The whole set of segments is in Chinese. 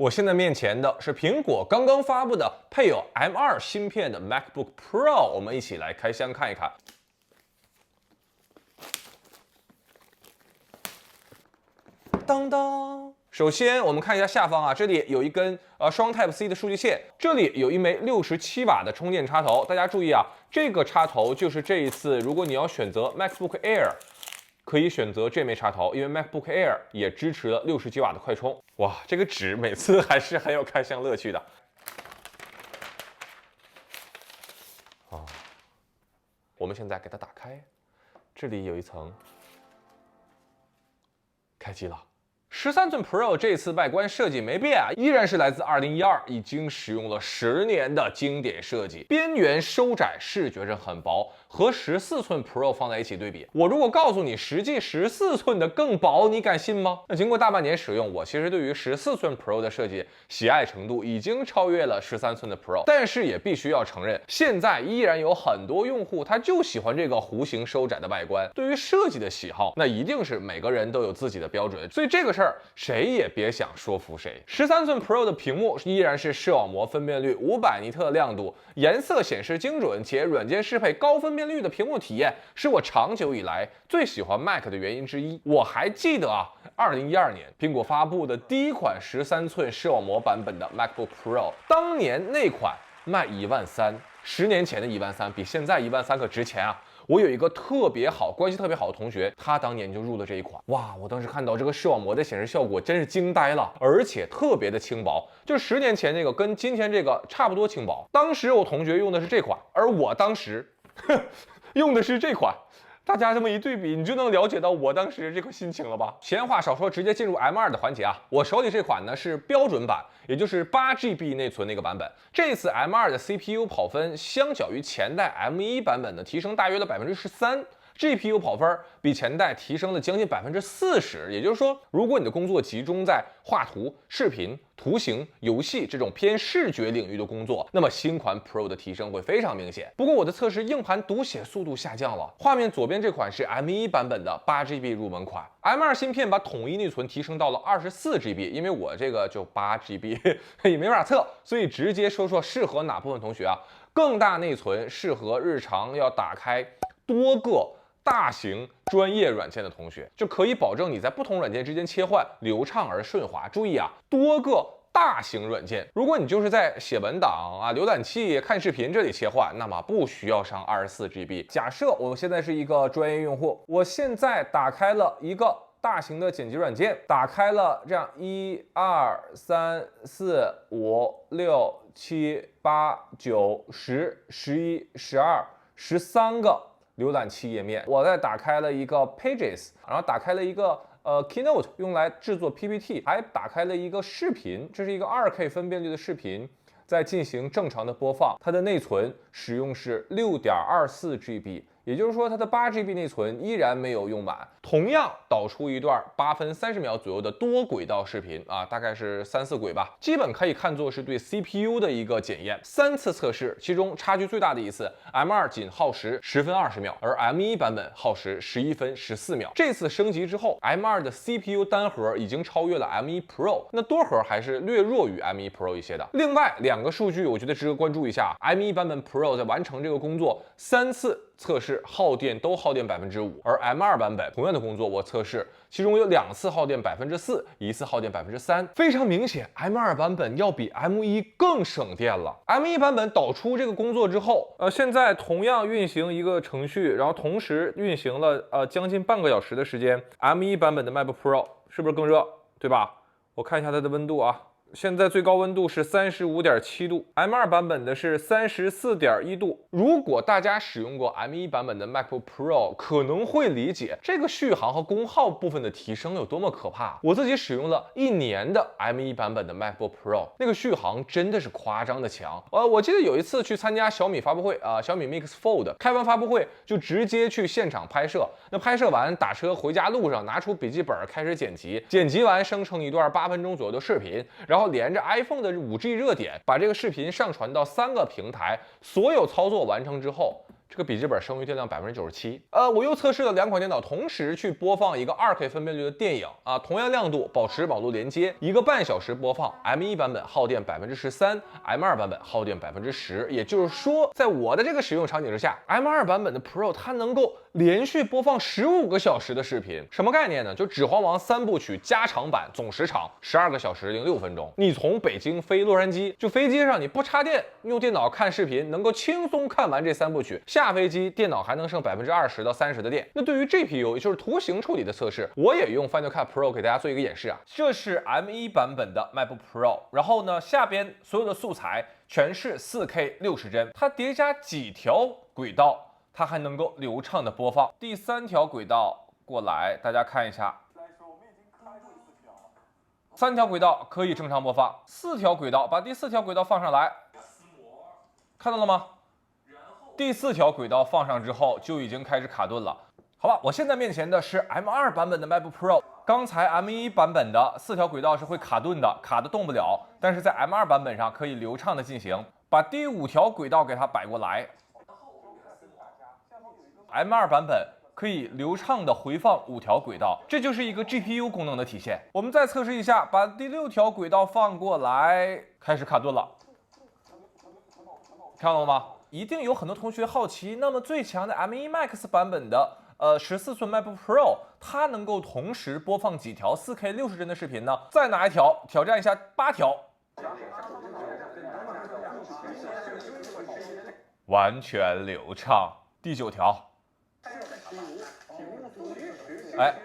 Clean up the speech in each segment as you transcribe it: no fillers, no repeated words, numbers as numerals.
我现在面前的是苹果刚刚发布的配有 M2 芯片的 MacBook Pro， 我们一起来开箱看一看。当当，首先我们看一下下方啊，这里有一根双 Type C 的数据线，这里有一枚67瓦的充电插头。大家注意啊，这个插头就是这一次如果你要选择 MacBook Air， 可以选择这枚插头，因为 MacBook Air 也支持了60几瓦的快充。哇，这个纸每次还是很有开箱乐趣的。我们现在给它打开，这里有一层，开机了。13寸 Pro 这次外观设计没变啊，依然是来自2012，已经使用了10年的经典设计，边缘收窄，视觉上很薄，和14寸 Pro 放在一起对比，我如果告诉你实际14寸的更薄，你敢信吗？那经过大半年使用，我其实对于14寸 Pro 的设计喜爱程度已经超越了13寸的 Pro， 但是也必须要承认，现在依然有很多用户他就喜欢这个弧形收窄的外观。对于设计的喜好，那一定是每个人都有自己的标准，所以这个事儿谁也别想说服谁。13寸 Pro 的屏幕依然是视网膜分辨率500尼特亮度，颜色显示精准且软件适配高分辨率的屏幕体验，是我长久以来最喜欢 Mac 的原因之一。我还记得啊，2012年苹果发布的第一款13寸视网膜版本的 MacBook Pro， 当年那款卖13000，10年前的13000比现在13000可值钱啊。我有一个特别好、关系特别好的同学，他当年就入了这一款。哇，我当时看到这个视网膜的显示效果真是惊呆了，而且特别的轻薄，就10年前这个跟今天这个差不多轻薄。当时我同学用的是这款，而我当时用的是这款。大家这么一对比，你就能了解到我当时这个心情了吧？闲话少说，直接进入 M2 的环节啊。我手里这款呢是标准版，也就是8GB 内存那个版本。这次 M2 的 CPU 跑分相较于前代 M1 版本的提升大约了13%。GPU 跑分比前代提升了将近40%，也就是说，如果你的工作集中在画图、视频、图形、游戏这种偏视觉领域的工作，那么新款 Pro 的提升会非常明显。不过我的测试硬盘读写速度下降了，画面左边这款是 M1 版本的8GB 入门款 ，M2 芯片把统一内存提升到了24GB， 因为我这个就8GB 也没法测，所以直接说适合哪部分同学啊？更大内存适合日常要打开多个大型专业软件的同学，就可以保证你在不同软件之间切换流畅而顺滑。注意啊，多个大型软件，如果你就是在写文档啊、浏览器、看视频这里切换，那么不需要上24GB。假设我现在是一个专业用户，我现在打开了一个大型的剪辑软件，打开了这样1、2、3、4、5、6、7、8、9、10、11、12、13个浏览器页面，我再打开了一个 Pages， 然后打开了一个Keynote 用来制作 PPT， 还打开了一个视频，这是一个2K 分辨率的视频，在进行正常的播放。它的内存使用是 6.24GB， 也就是说它的8GB 内存依然没有用满。同样导出一段8分30秒左右的多轨道视频啊，大概是3、4轨吧，基本可以看作是对 CPU 的一个检验。3次测试，其中差距最大的一次 M2 仅耗时10分20秒，而 M1 版本耗时11分14秒。这次升级之后 ，M2 的 CPU 单核已经超越了 M1 Pro， 那多核还是略弱于 M1 Pro 一些的。另外2个数据我觉得值得关注一下 ，M1 版本 Pro 在完成这个工作3次测试耗电都耗电5%，而 M2 版本同样的工作我测试，其中有2次耗电4%，一次耗电3%，非常明显 M2 版本要比 M1 更省电了。M1 版本导出这个工作之后，现在同样运行一个程序，然后同时运行了将近半个小时的时间 ，M1 版本的 MacBook Pro 是不是更热？对吧？我看一下它的温度啊。现在最高温度是35.7度 ，M2 版本的是34.1度。如果大家使用过 M1 版本的 MacBook Pro， 可能会理解这个续航和功耗部分的提升有多么可怕。我自己使用了1年的 M1 版本的 MacBook Pro， 那个续航真的是夸张的强。我记得有一次去参加小米发布会小米 Mix Fold 开完发布会就直接去现场拍摄。那拍摄完打车回家路上拿出笔记本开始剪辑，剪辑完生成一段8分钟左右的视频，然后连着 iPhone 的5G 热点，把这个视频上传到3个平台，所有操作完成之后，这个笔记本剩余电量97%。我又测试了两款电脑同时去播放一个2K 分辨率的电影啊，同样亮度，保持网络连接，1个半小时播放。M1 版本耗电13%，M2 版本耗电10%。也就是说，在我的这个使用场景之下 ，M2 版本的 Pro 它能够连续播放15个小时的视频。什么概念呢？就《指环王》3部曲加长版总时长12个小时06分钟。你从北京飞洛杉矶，就飞机上你不插电，用电脑看视频，能够轻松看完这3部曲。下飞机电脑还能剩20%到30%的电。那对于 GPU， 也就是图形处理的测试，我也用 Final Cut Pro 给大家做一个演示啊。这是 M1 版本的 MacBook Pro， 然后呢，下边所有的素材全是 4K 60帧，它叠加几条轨道，它还能够流畅的播放。第3条轨道过来，大家看一下。3条轨道可以正常播放，4条轨道，把第4条轨道放上来，看到了吗？第4条轨道放上之后就已经开始卡顿了。好吧，我现在面前的是 M2 版本的 MacBook Pro， 刚才 M1 版本的4条轨道是会卡顿的，卡的动不了，但是在 M2 版本上可以流畅的进行。把第5条轨道给它摆过来 ，M2 版本可以流畅的回放5条轨道，这就是一个 GPU 功能的体现。我们再测试一下，把第6条轨道放过来，开始卡顿了，看到了吗？一定有很多同学好奇，那么最强的 M1 Max 版本的14寸 MacBook Pro， 它能够同时播放几条 4K 60帧的视频呢？再拿一条挑战一下8条，完全流畅。第9条，哎，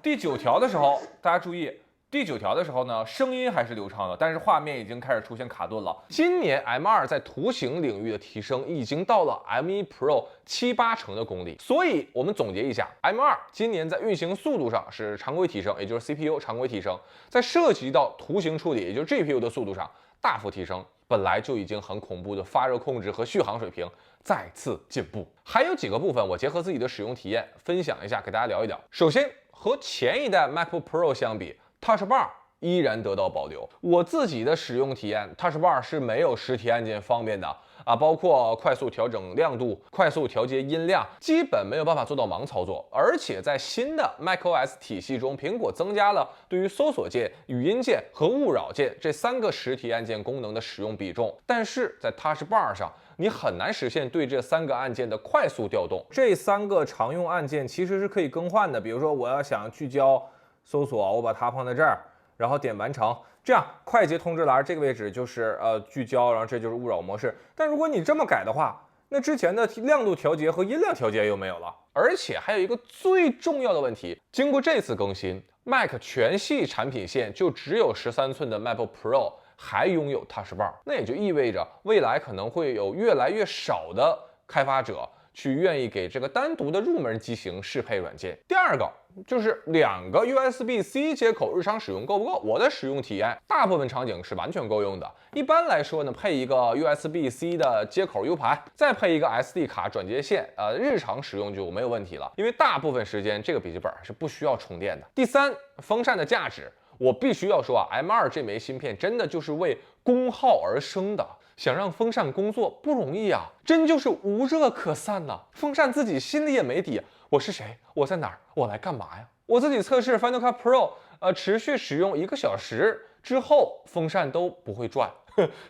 第9条的时候，大家注意。第9条的时候呢，声音还是流畅的，但是画面已经开始出现卡顿了。今年 M2 在图形领域的提升已经到了 M1 Pro 7-8成的功力，所以我们总结一下 ，M2 今年在运行速度上是常规提升，也就是 CPU 常规提升，在涉及到图形处理，也就是 GPU 的速度上大幅提升。本来就已经很恐怖的发热控制和续航水平再次进步。还有几个部分，我结合自己的使用体验分享一下，给大家聊一聊。首先，和前一代 MacBook Pro 相比， Touch Bar 依然得到保留。我自己的使用体验 ，Touch Bar 是没有实体按键方便的啊，包括快速调整亮度、快速调节音量，基本没有办法做到盲操作。而且在新的 macOS 体系中，苹果增加了对于搜索键、语音键和勿扰键这3个实体按键功能的使用比重，但是在 Touch Bar 上，你很难实现对这3个按键的快速调动。这3个常用按键其实是可以更换的，比如说我要想聚焦搜索，我把它放在这儿，然后点完成，这样快捷通知栏这个位置就是聚焦，然后这就是勿扰模式。但如果你这么改的话，那之前的亮度调节和音量调节又没有了。而且还有一个最重要的问题，经过这次更新 ，Mac 全系产品线就只有13寸的 MacBook Pro 还拥有 Touch Bar， 那也就意味着未来可能会有越来越少的开发者去愿意给这个单独的入门机型适配软件。第二个就是2个 USB-C 接口日常使用够不够？我的使用体验，大部分场景是完全够用的。一般来说呢，配一个 USB-C 的接口 U 盘，再配一个 SD 卡转接线，日常使用就没有问题了。因为大部分时间这个笔记本是不需要充电的。第三，风扇的价值，我必须要说啊 ，M2 这枚芯片真的就是为功耗而生的。想让风扇工作不容易啊，真就是无热可散呐。风扇自己心里也没底，我是谁？我在哪儿？我来干嘛呀？我自己测试 Final Cut Pro，持续使用1个小时之后，风扇都不会转。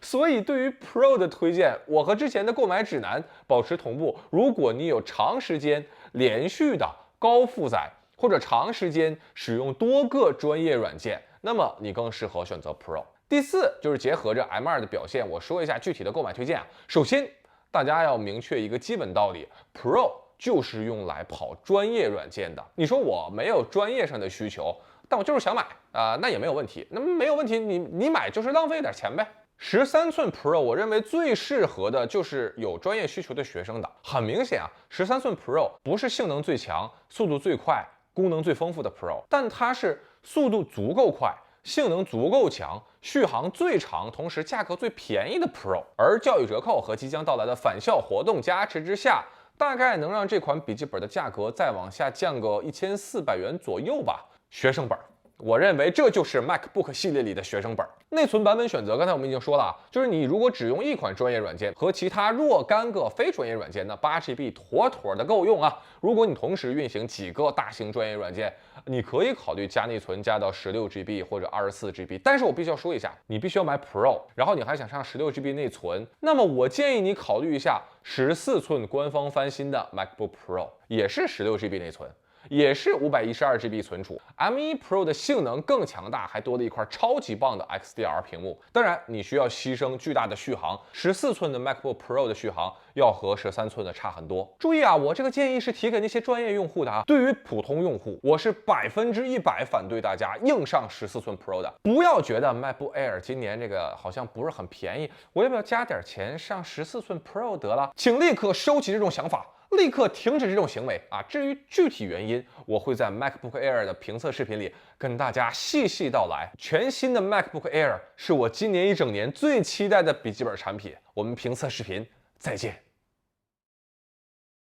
所以对于 Pro 的推荐，我和之前的购买指南保持同步。如果你有长时间连续的高负载，或者长时间使用多个专业软件，那么你更适合选择 Pro。第4就是结合着 M2 的表现，我说一下具体的购买推荐啊。首先，大家要明确一个基本道理 ，Pro 就是用来跑专业软件的。你说我没有专业上的需求，但我就是想买那也没有问题。那么没有问题，你买就是浪费点钱呗。13寸 Pro 我认为最适合的就是有专业需求的学生的。很明显啊，13寸 Pro 不是性能最强、速度最快、功能最丰富的 Pro， 但它是速度足够快、性能足够强、续航最长，同时价格最便宜的 Pro。而教育折扣和即将到来的返校活动加持之下，大概能让这款笔记本的价格再往下降个1400元左右吧。学生本我认为这就是 MacBook 系列里的学生本。内存版本选择，刚才我们已经说了啊，就是你如果只用一款专业软件和其他若干个非专业软件，那8GB 妥妥的够用啊。如果你同时运行几个大型专业软件，你可以考虑加内存加到16GB 或者24GB。但是我必须要说一下，你必须要买 Pro， 然后你还想上16GB 内存，那么我建议你考虑一下14寸官方翻新的 MacBook Pro， 也是16GB 内存。也是512GB 存储 ，M1 Pro 的性能更强大，还多了一块超级棒的 XDR 屏幕。当然，你需要牺牲巨大的续航，14寸的 MacBook Pro 的续航要和13寸的差很多。注意啊，我这个建议是提给那些专业用户的啊，对于普通用户，我是100%反对大家硬上14寸 Pro 的。不要觉得 MacBook Air 今年这个好像不是很便宜，我要不要加点钱上14寸 Pro 得了？请立刻收起这种想法。立刻停止这种行为啊！至于具体原因，我会在 MacBook Air 的评测视频里跟大家细细道来。全新的 MacBook Air 是我今年一整年最期待的笔记本产品。我们评测视频再见。